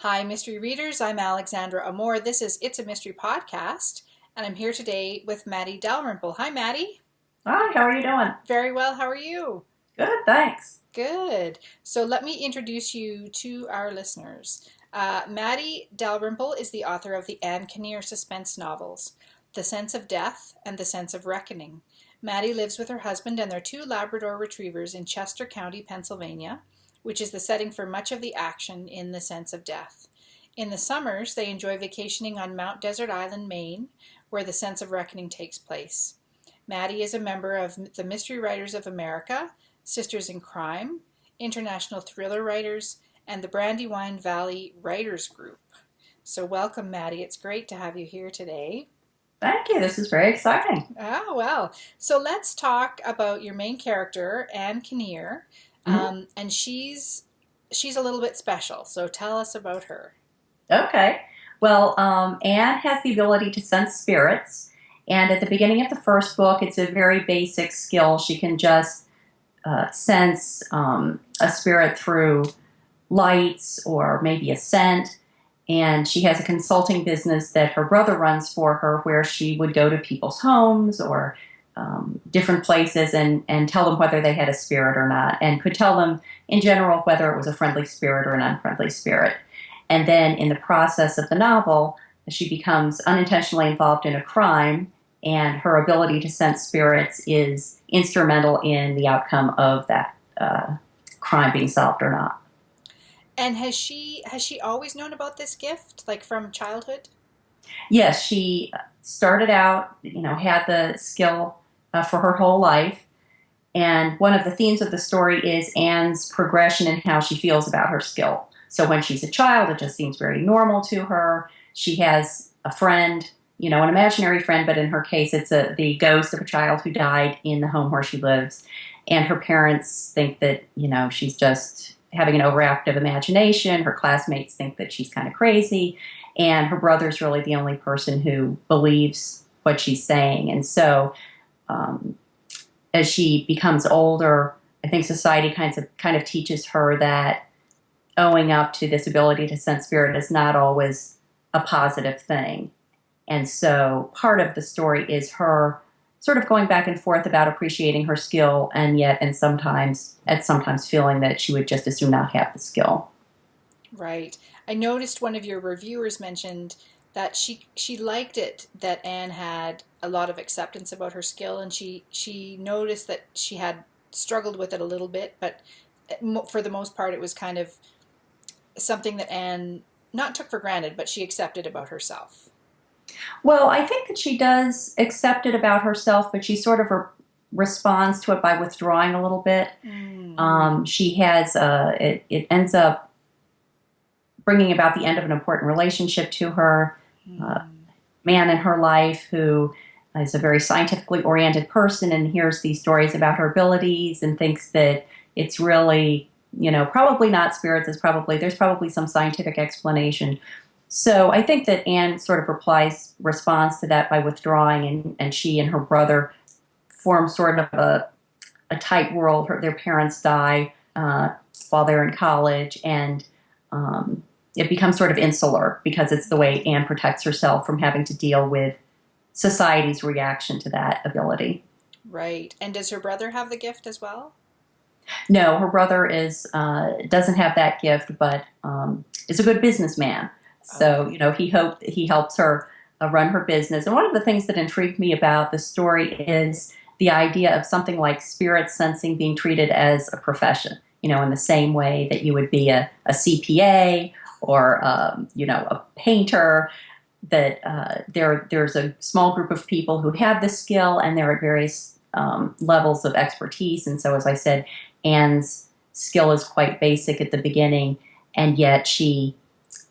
Hi, mystery readers. I'm Alexandra Amore. This is It's a Mystery Podcast, and I'm here today with Matty Dalrymple. Hi, Matty. Hi, how are you doing? Very well. How are you? Good, thanks. Good. So let me introduce you to our listeners. Matty Dalrymple is the author of the Anne Kinnear suspense novels, The Sense of Death and The Sense of Reckoning. Matty lives with her husband and their two Labrador retrievers in Chester County, Pennsylvania, which is the setting for much of the action in The Sense of Death. In the summers, they enjoy vacationing on Mount Desert Island, Maine, where The Sense of Reckoning takes place. Matty is a member of the Mystery Writers of America, Sisters in Crime, International Thriller Writers, and the Brandywine Valley Writers Group. So welcome, Matty. It's great to have you here today. Thank you. This is very exciting. Ah, well. So let's talk about your main character, Anne Kinnear. Mhm. And she's a little bit special. So tell us about her. Okay. Well, Anne has the ability to sense spirits, and at the beginning of the first book, it's a very basic skill. She can just sense a spirit through lights or maybe a scent. And she has a consulting business that her brother runs for her where she would go to people's homes or different places and tell them whether they had a spirit or not, and could tell them in general whether it was a friendly spirit or an unfriendly spirit. And then in the process of the novel, she becomes unintentionally involved in a crime, and her ability to sense spirits is instrumental in the outcome of that crime being solved or not. And has she always known about this gift, like from childhood? Yes, she started out, had the skill for her whole life. And one of the themes of the story is Anne's progression and how she feels about her skill. So when she's a child, it just seems very normal to her. She has a friend, an imaginary friend, but in her case, it's the ghost of a child who died in the home where she lives. And her parents think that, she's just having an overactive imagination. Her classmates think that she's kind of crazy. And her brother's really the only person who believes what she's saying. And so um, as she becomes older, I think society kind of teaches her that owing up to this ability to sense spirit is not always a positive thing. And so part of the story is her sort of going back and forth about appreciating her skill and sometimes feeling that she would just as soon not have the skill. Right. I noticed one of your reviewers mentioned that she liked it that Anne had a lot of acceptance about her skill, and she noticed that she had struggled with it a little bit, but for the most part, it was kind of something that Anne not took for granted, but she accepted about herself. Well, I think that she does accept it about herself, but she sort of responds to it by withdrawing a little bit. Mm. She has it ends up bringing about the end of an important relationship to her. Uh, Man in her life who is a very scientifically oriented person and hears these stories about her abilities and thinks that it's really, probably not spirits. There's probably some scientific explanation. So I think that Anne sort of responds to that by withdrawing, and she and her brother form sort of a tight world. Their parents die while they're in college, and it becomes sort of insular because it's the way Anne protects herself from having to deal with society's reaction to that ability. Right. And does her brother have the gift as well? No, her brother is doesn't have that gift, but is a good businessman. So he helps her run her business. And one of the things that intrigued me about the story is the idea of something like spirit sensing being treated as a profession. In the same way that you would be a CPA or a painter. That there's a small group of people who have this skill, and they're at various levels of expertise. And so, as I said, Anne's skill is quite basic at the beginning, and yet she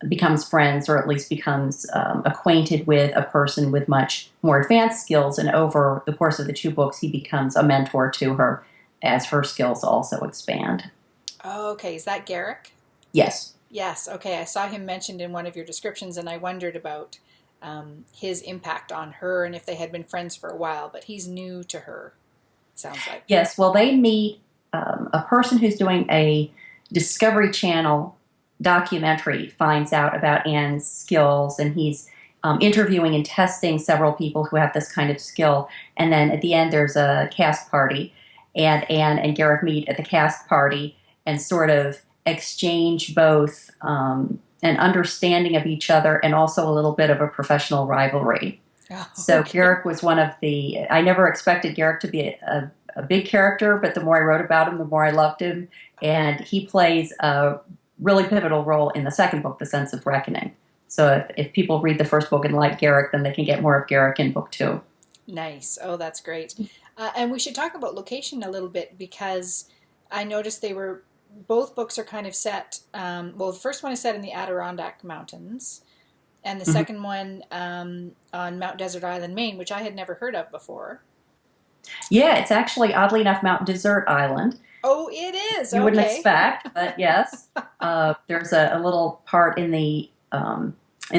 becomes friends, or at least becomes acquainted with a person with much more advanced skills. And over the course of the two books, he becomes a mentor to her as her skills also expand. Oh, okay. Is that Garrick? Yes. Yes. Okay. I saw him mentioned in one of your descriptions, and I wondered about his impact on her and if they had been friends for a while, but he's new to her, it sounds like. Yes. Well, they meet a person who's doing a Discovery Channel documentary finds out about Anne's skills, and he's interviewing and testing several people who have this kind of skill. And then at the end, there's a cast party, and Anne and Garrick meet at the cast party and sort of exchange both an understanding of each other and also a little bit of a professional rivalry. Oh, So okay. Garrick was one of the. I never expected Garrick to be a big character, but the more I wrote about him, the more I loved him, and he plays a really pivotal role in the second book, The Sense of Reckoning. So if people read the first book and like Garrick, then they can get more of Garrick in book two. Nice. Oh, that's great. And we should talk about location a little bit because I noticed they were both books are kind of set. Well, the first one is set in the Adirondack Mountains, and the Mhm. second one on Mount Desert Island, Maine, which I had never heard of before. Yeah, it's actually oddly enough Mount Desert Island. Oh, it is. You wouldn't Okay. expect, but yes, there's a little part in the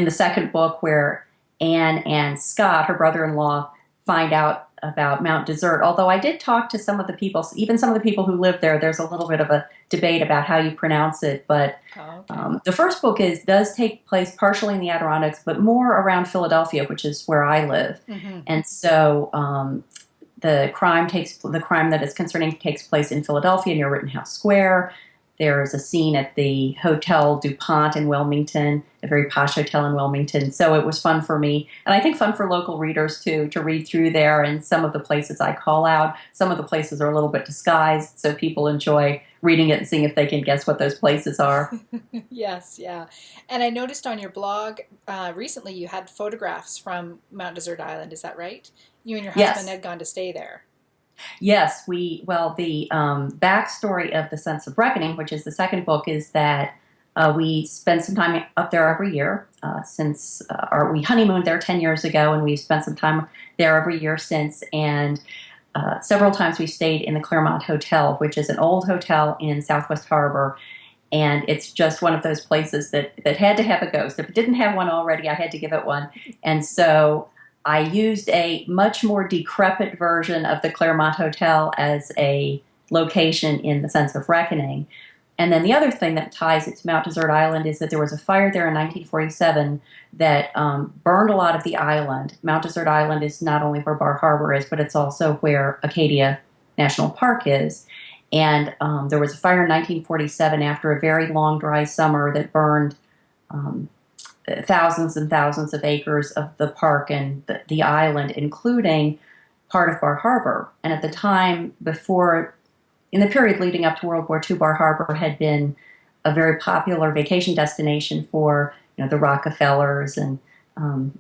second book where Anne and Scott, her brother-in-law, find out about Mount Desert. Although I did talk to some of the people, even some of the people who live there. There's a little bit of a debate about how you pronounce it, but Oh, okay. the first book does take place partially in the Adirondacks, but more around Philadelphia, which is where I live, Mm-hmm. and so. The crime that is concerning takes place in Philadelphia near Rittenhouse Square. There is a scene at the Hotel DuPont in Wilmington, a very posh hotel in Wilmington. So it was fun for me, and I think fun for local readers too, to read through there. And some of the places I call out, some of the places are a little bit disguised, so people enjoy reading it and seeing if they can guess what those places are. Yes, yeah. And I noticed on your blog recently you had photographs from Mount Desert Island. Is that right? You and your husband Yes. had gone to stay there. Yes, the backstory of The Sense of Reckoning, which is the second book, is that we spend some time up there every year we honeymooned there 10 years ago, and we've spent some time there every year since. And several times we stayed in the Claremont Hotel, which is an old hotel in Southwest Harbor. And it's just one of those places that had to have a ghost. If it didn't have one already, I had to give it one. And so I used a much more decrepit version of the Claremont Hotel as a location in The Sense of Reckoning. And then the other thing that ties it to Mount Desert Island is that there was a fire there in 1947 that burned a lot of the island. Mount Desert Island is not only where Bar Harbor is, but it's also where Acadia National Park is. And there was a fire in 1947 after a very long, dry summer that burned um, thousands and thousands of acres of the park and the island, including part of Bar Harbor. And at the time, in the period leading up to World War II, Bar Harbor had been a very popular vacation destination for the Rockefellers and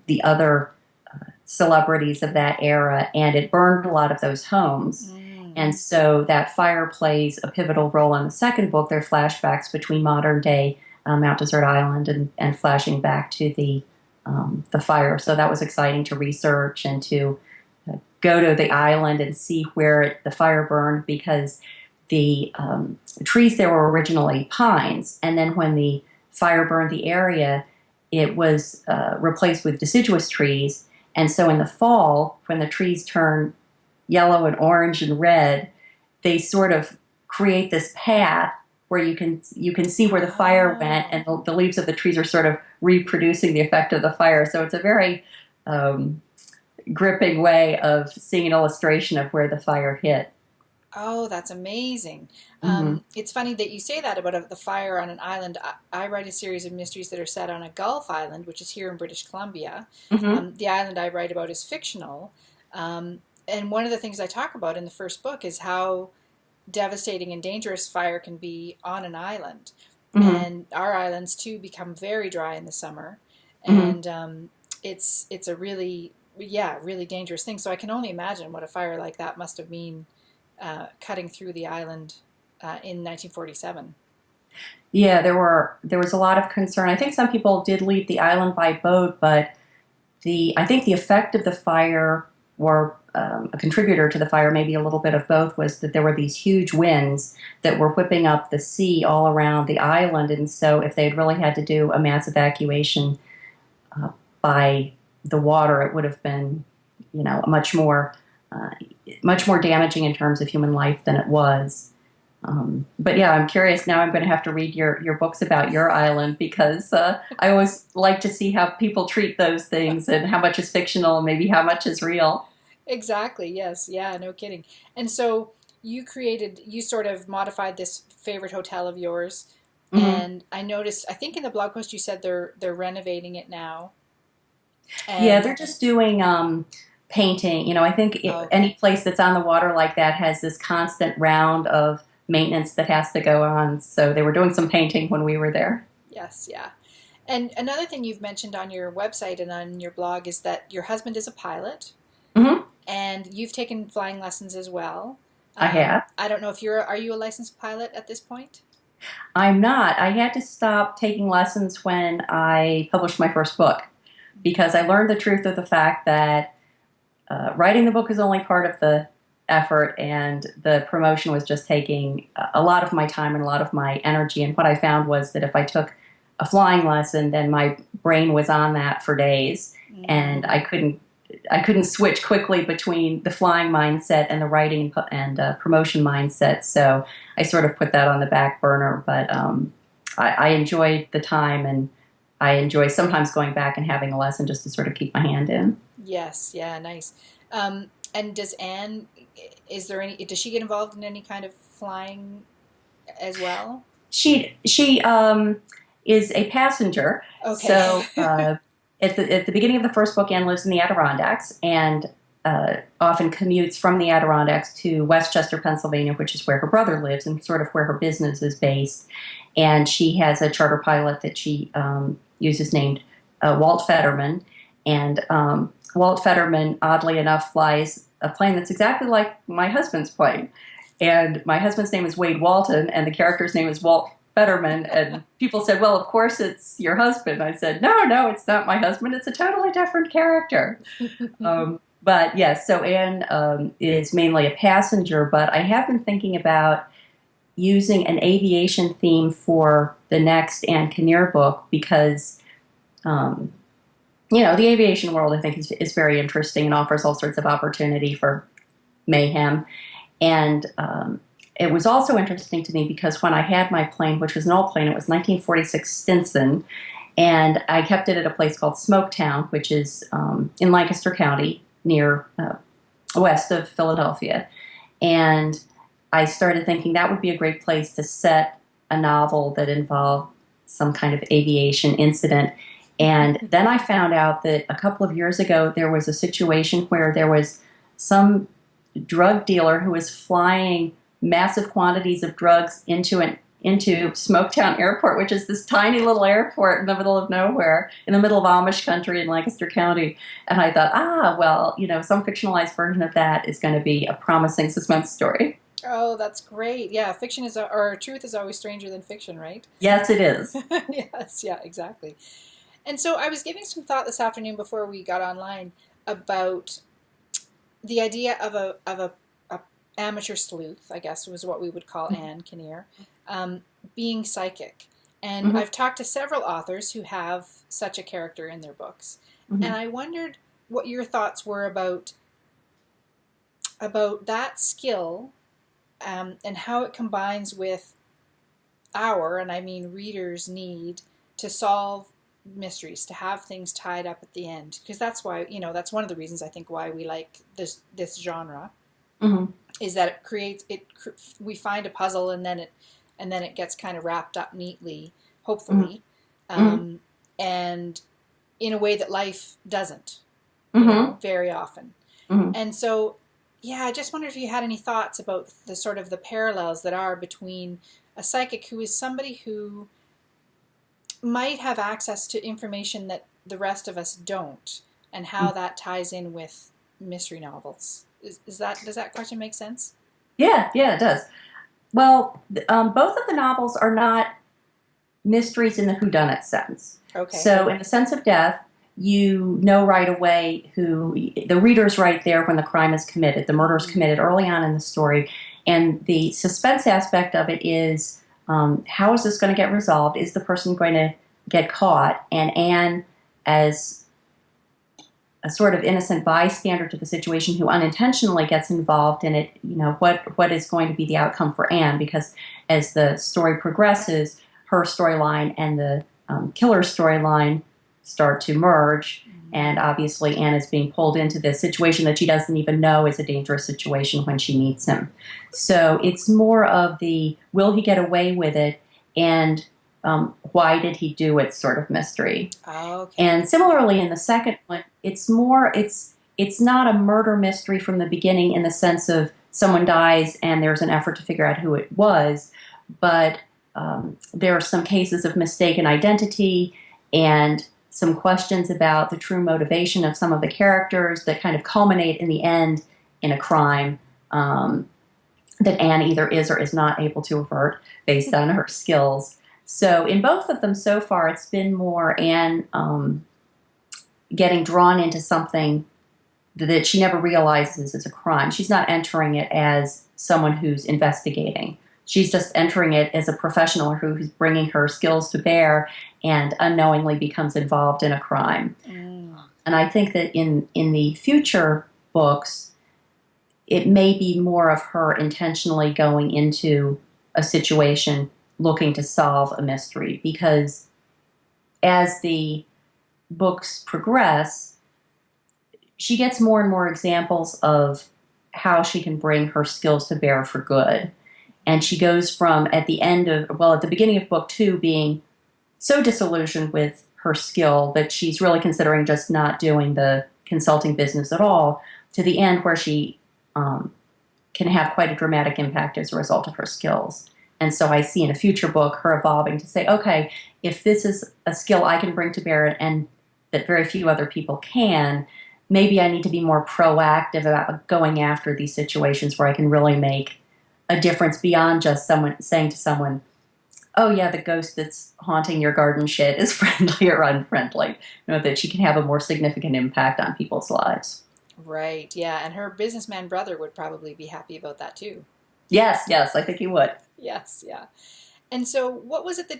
the other celebrities of that era, and it burned a lot of those homes. Mm. And so that fire plays a pivotal role in the second book. There are flashbacks between modern day Mount Desert Island and flashing back to the fire. So that was exciting to research and to go to the island and see where the fire burned, because the trees there were originally pines, and then when the fire burned the area, it was replaced with deciduous trees. And so in the fall, when the trees turn yellow and orange and red, they sort of create this path where you can see where the fire went, and the leaves of the trees are sort of reproducing the effect of the fire. So it's a very gripping way of seeing an illustration of where the fire hit. Oh, that's amazing. Mm-hmm. It's funny that you say that about the fire on an island. I write a series of mysteries that are set on a Gulf island, which is here in British Columbia. Mm-hmm. The island I write about is fictional. And one of the things I talk about in the first book is how devastating and dangerous fire can be on an island. Mm-hmm. And our islands, too, become very dry in the summer. Mm-hmm. And it's a really, really dangerous thing. So I can only imagine what a fire like that must have been cutting through the island in 1947. Yeah, there was a lot of concern. I think some people did leave the island by boat, but I think the effect of the fire, or a contributor to the fire, maybe a little bit of both, was that there were these huge winds that were whipping up the sea all around the island. And so if they had really had to do a mass evacuation by the water, it would have been, much more damaging in terms of human life than it was. But yeah, I'm curious now. I'm going to have to read your books about your island because I always like to see how people treat those things and how much is fictional and maybe how much is real. Exactly. Yes. Yeah. No kidding. And so you sort of modified this favorite hotel of yours, Hmm. and I noticed. I think in the blog post you said they're renovating it now. Yeah, And they're just doing painting. I think oh, okay. any place that's on the water like that has this constant round of maintenance that has to go on. So they were doing some painting when we were there. Yes. Yeah. And another thing you've mentioned on your website and on your blog is that your husband is a pilot, Hmm. and you've taken flying lessons as well. I have. I don't know if are you a licensed pilot at this point? I'm not. I had to stop taking lessons when I published my first book because I learned the truth of the fact that writing the book is only part of the effort, and the promotion was just taking a lot of my time and a lot of my energy. And what I found was that if I took a flying lesson, then my brain was on that for days, and Mm, I couldn't switch quickly between the flying mindset and the writing and promotion mindset. So I sort of put that on the back burner. But I enjoyed the time, and I enjoy sometimes going back and having a lesson just to sort of keep my hand in. yes, yeah, nice. And does Anne, does she get involved in any kind of flying as well? She is a passenger. Okay. So at the beginning of the first book, Anne lives in the Adirondacks and often commutes from the Adirondacks to Westchester, Pennsylvania, which is where her brother lives and sort of where her business is based. And she has a charter pilot that she uses named Walt Fetterman. And Walt Fetterman, oddly enough, flies a plane that's exactly like my husband's plane. And my husband's name is Wade Walton, and the character's name is Walt Fetterman. And people said, "Well, of course it's your husband." I said, "No, no, it's not my husband. It's a totally different character." But yes, so Anne is mainly a passenger, but I have been thinking about using an aviation theme for the next Anne Kinnear book because, um, the aviation world I think is very interesting and offers all sorts of opportunity for mayhem. And it was also interesting to me because when I had my plane, which was an old plane, it was 1946 Stinson, and I kept it at a place called Smoketown, which is in Lancaster County, near west of Philadelphia. And I started thinking that would be a great place to set a novel that involved some kind of aviation incident. And then I found out that a couple of years ago there was a situation where there was some drug dealer who was flying massive quantities of drugs into Smoketown Airport, which is this tiny little airport in the middle of nowhere, in the middle of Amish country in Lancaster County. And I thought, well, some fictionalized version of that is going to be a promising suspense story. Oh, that's great. Yeah, fiction is, or truth is always stranger than fiction, right? Yes, it is. Yes, yeah, exactly. And so I was giving some thought this afternoon before we got online about the idea of a amateur sleuth, I guess was what we would call Anne Kinnear, being psychic. And Mm-hmm, I've talked to several authors who have such a character in their books. And mm-hmm, I wondered what your thoughts were about that skill, and how it combines with and I mean readers' need to solve mysteries, to have things tied up at the end. Because that's why, that's one of the reasons I think why we like this genre, mm-hmm, is that it creates it. We find a puzzle, and then it gets kind of wrapped up neatly, hopefully, mm-hmm, and in a way that life doesn't, mm-hmm, very often. mm-hmm. And so, yeah, I just wondered if you had any thoughts about the sort of the parallels that are between a psychic who is somebody who might have access to information that the rest of us don't, and how that ties in with mystery novels. Does that question make sense? Yeah, yeah, it does. Well, both of the novels are not mysteries in the whodunit sense. Okay. So, in the sense of death, you know right away who the reader's right there when the crime is committed. The murder is Mm-hmm. committed early on in the story, and the suspense aspect of it is how is this going to get resolved? Is the person going to get caught? And Anne, as a sort of innocent bystander to the situation who unintentionally gets involved in it, what is going to be the outcome for Anne? Because as the story progresses, her storyline and the killer's storyline start to merge. And obviously, Anne is being pulled into this situation that she doesn't even know is a dangerous situation when she meets him. So it's more of the will he get away with it, and why did he do it sort of mystery. Okay. And similarly, in the second one, it's not a murder mystery from the beginning in the sense of someone dies and there's an effort to figure out who it was, but there are some cases of mistaken identity and some questions about the true motivation of some of the characters that kind of culminate in the end in a crime that Anne either is or is not able to avert based on her skills. So in both of them so far, it's been more Anne getting drawn into something that she never realizes is a crime. She's not entering it as someone who's investigating. She's just entering it as a professional who's bringing her skills to bear and unknowingly becomes involved in a crime. And I think that in the future books, it may be more of her intentionally going into a situation looking to solve a mystery, because as the books progress, she gets more and more examples of how she can bring her skills to bear for good. And she goes from at the beginning of book 2 being so disillusioned with her skill that she's really considering just not doing the consulting business at all, to the end where she can have quite a dramatic impact as a result of her skills. And so I see in a future book her evolving to say, okay, if this is a skill I can bring to bear and that very few other people can, maybe I need to be more proactive about going after these situations where I can really make a difference beyond just someone saying to someone, oh yeah, the ghost that's haunting your garden shed is friendly or unfriendly. That she can have a more significant impact on people's lives. Right, yeah, and her businessman brother would probably be happy about that too. Yes, I think he would. Yes, yeah. And so what was it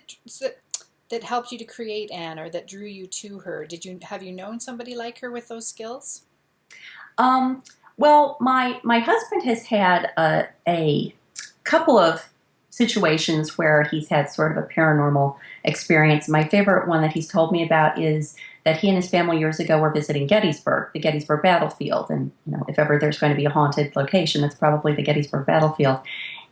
that helped you to create Anne, or that drew you to her? Have you known somebody like her with those skills? Well, my husband has had a couple of situations where he's had sort of a paranormal experience. My favorite one that he's told me about is that he and his family years ago were visiting Gettysburg, the Gettysburg battlefield. And if ever there's going to be a haunted location, it's probably the Gettysburg battlefield.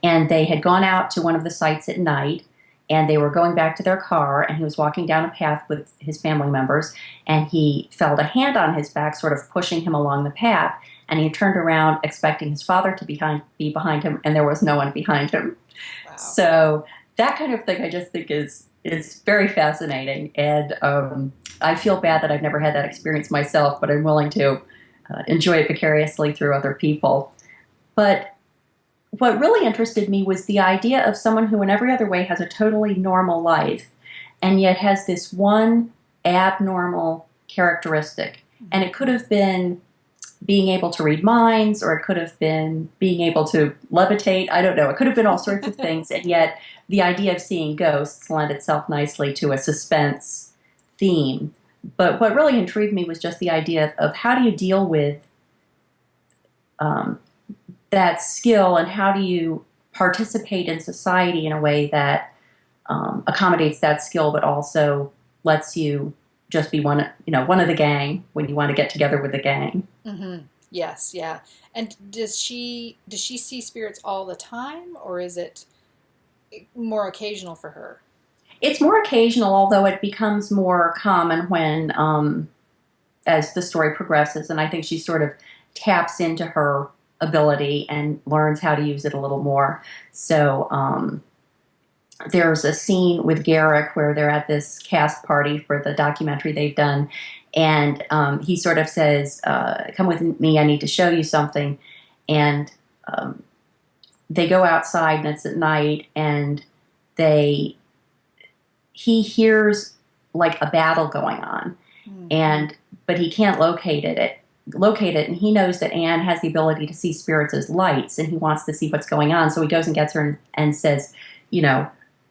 And they had gone out to one of the sites at night, and they were going back to their car, and he was walking down a path with his family members, and he felt a hand on his back sort of pushing him along the path, and he turned around expecting his father to be behind him, and there was no one behind him. Wow. So that kind of thing I just think is very fascinating, and I feel bad that I've never had that experience myself, but I'm willing to enjoy it vicariously through other people. But what really interested me was the idea of someone who in every other way has a totally normal life and yet has this one abnormal characteristic. And it could have been being able to read minds, or it could have been being able to levitate. I don't know. It could have been all sorts of things. And yet the idea of seeing ghosts lent itself nicely to a suspense theme. But what really intrigued me was just the idea of how do you deal with that skill, and how do you participate in society in a way that accommodates that skill, but also lets you just be one of the gang when you want to get together with the gang. Mm-hmm. Yes, yeah. And does she see spirits all the time, or is it more occasional for her? It's more occasional, although it becomes more common when as the story progresses, and I think she sort of taps into her ability and learns how to use it a little more. So there's a scene with Garrick where they're at this cast party for the documentary they've done, and he sort of says, come with me, I need to show you something. And they go outside, and it's at night, and he hears like a battle going on, but he can't locate it, and he knows that Anne has the ability to see spirits as lights, and he wants to see what's going on. So he goes and gets her and says,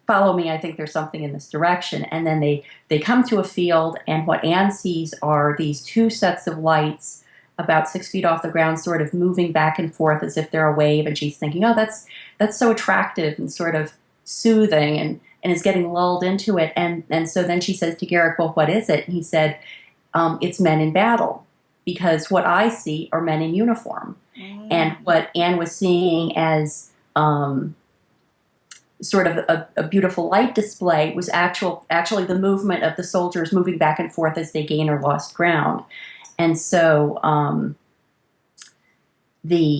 follow me, I think there's something in this direction. And then they come to a field, and what Anne sees are these two sets of lights about 6 feet off the ground, sort of moving back and forth as if they're a wave. And she's thinking, oh, that's so attractive and sort of soothing, and is getting lulled into it. And so then she says to Garrick, well, what is it? And he said, it's men in battle, because what I see are men in uniform. Mm. And what Anne was seeing as sort of a beautiful light display was actually the movement of the soldiers moving back and forth as they gain or lost ground. And so that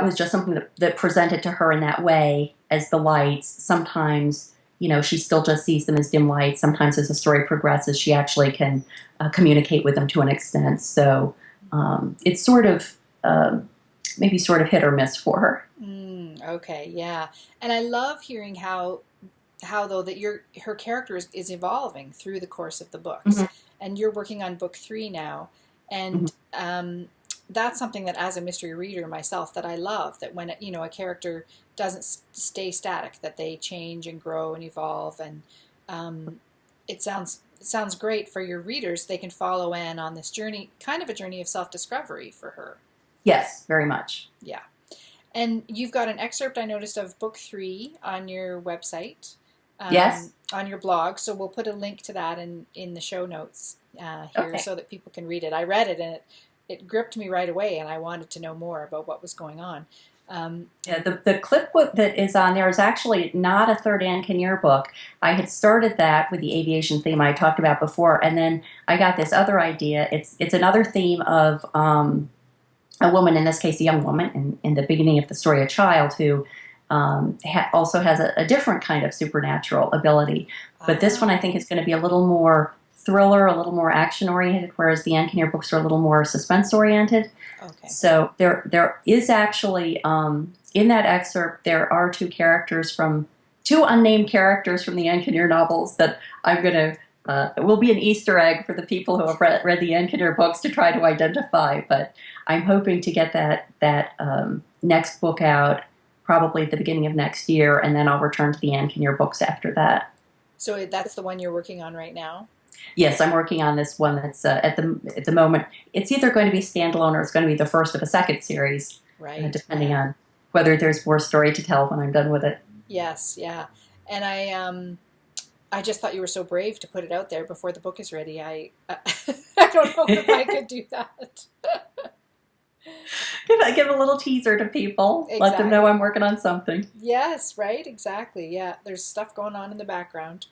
was just something that presented to her in that way as the lights. Sometimes, she still just sees them as dim lights. Sometimes as the story progresses, she actually can communicate with them to an extent. So it's sort of maybe sort of hit or miss for her. Okay, yeah. And I love hearing how though that her character is evolving through the course of the books. Mm-hmm. And you're working on book 3 now. And that's something that, as a mystery reader myself, that I love, that when a character doesn't stay static, that they change and grow and evolve. And it sounds great for your readers. They can follow Anne on this journey, kind of a journey of self-discovery for her. Yes, very much. Yeah. And you've got an excerpt, I noticed, of book 3 on your website. Yes. On your blog. So we'll put a link to that in the show notes here, okay, so that people can read it. I read it, and it gripped me right away, and I wanted to know more about what was going on. The clip that is on there is actually not a third Anne Kinnear book. I had started that with the aviation theme I talked about before, and then I got this other idea. It's another theme of a woman, in this case a young woman, in the beginning of the story, a child who also has a different kind of supernatural ability. But this one I think is going to be a little more thriller, a little more action-oriented, whereas the Anne Kinnear books are a little more suspense-oriented. Okay. So there is actually, in that excerpt, there are two unnamed characters from the Anne Kinnear novels that I'm going to, it will be an Easter egg for the people who have read the Anne Kinnear books to try to identify. But I'm hoping to get that next book out probably at the beginning of next year, and then I'll return to the Anne Kinnear books after that. So that's the one you're working on right now? Yes, I'm working on this one that's at the moment. It's either going to be standalone or it's going to be the first of a second series, right? Depending on whether there's more story to tell when I'm done with it. Yes, yeah. And I just thought you were so brave to put it out there before the book is ready. I don't know if I could do that. Give a little teaser to people. Exactly. Let them know I'm working on something. Yes, right, exactly. Yeah, there's stuff going on in the background.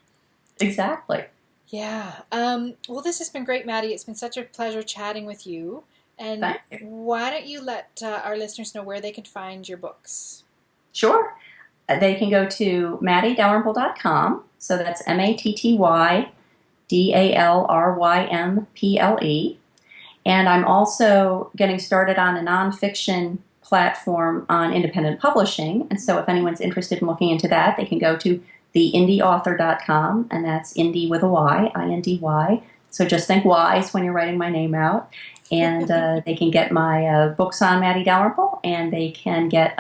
Exactly. Yeah. Well, this has been great, Matty. It's been such a pleasure chatting with you. And why don't you let our listeners know where they can find your books? Sure. They can go to mattydalrymple.com. So that's MattyDalrymple. And I'm also getting started on a nonfiction platform on independent publishing. And so if anyone's interested in looking into that, they can go to theindieauthor.com, and that's indie with a Y, I-N-D-Y. So just think Y's when you're writing my name out. And they can get my books on Matty Dalrymple, and they can get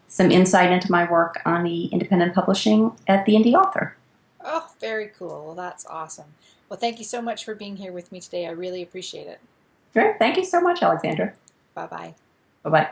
some insight into my work on the independent publishing at the Indie Author. Oh, very cool. Well, that's awesome. Well, thank you so much for being here with me today. I really appreciate it. Great. Thank you so much, Alexandra. Bye-bye. Bye-bye.